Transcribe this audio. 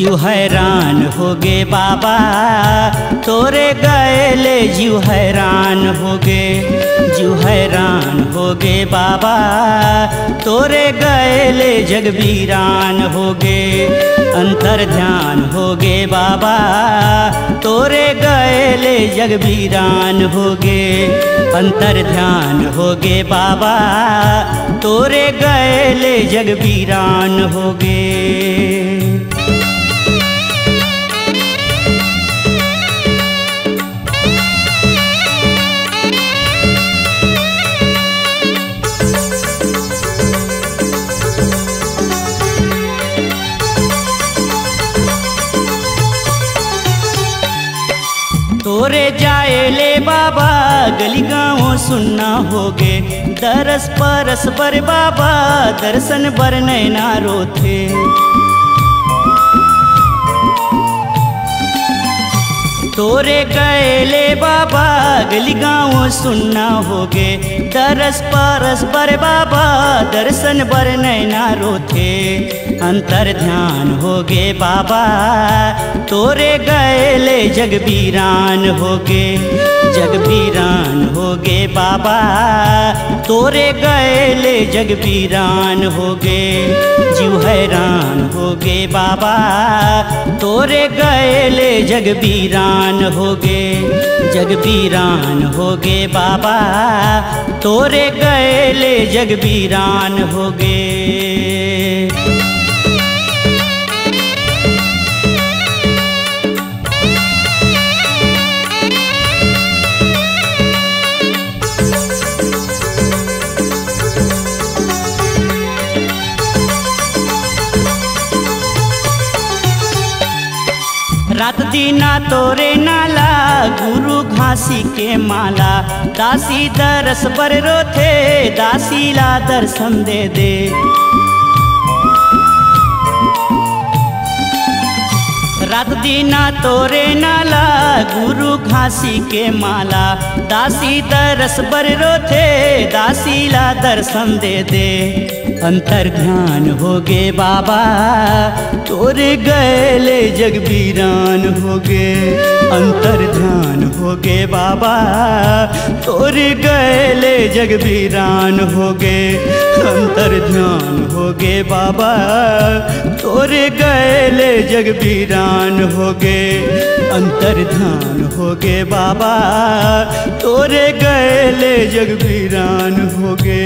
जीव हैरान हो गे बाबा तोरे गएले जीव हैरान हो गे जीव हैरान हो गे बाबा तोरे गएले जग वीरान हो गे अंतर ध्यान हो गे बाबा तोरे गएले जग वीरान हो गे अंतर ध्यान हो गे बाबा तोरे गएले जग वीरान हो गे। तोरे जाएले बाबा गली गाँव सुनना होगे दरस परस बर बाबा दर्शन बर नैना रोथे। तोरे गएले बाबा गली गाँव सुनना होगे दरस परस बर बाबा दर्शन बर नैना रोथे अंतर ध्यान होगे बाबा तोरे गएले जग वीरान होगे जग वीरान होगे बाबा तोरे गएले जग वीरान होगे जीव हैरान होगे बाबा तोरे गएले जग वीरान होगे जग वीरान होगे बाबा तोरे गएले जग वीरान होगे। रात दीना तोरे नाला गुरु घासी के माला दासी दरस बर रोथे दासी ला दर्शन दे दे। रात दीना तोरे नाला गुरु घासी के माला दासी दरस बर रोथे दासी ला दर्शन दे दे अंतर ध्यान होगे बाबा तोरे गएले जग वीरान होगे अंतर ध्यान होगे बाबा तोरे गएले जग वीरान होगे अंतर ध्यान होगे बाबा तोरे गएले जग वीरान होगे अंतर ध्यान होगे बाबा तोरे गएले जग वीरान होगे।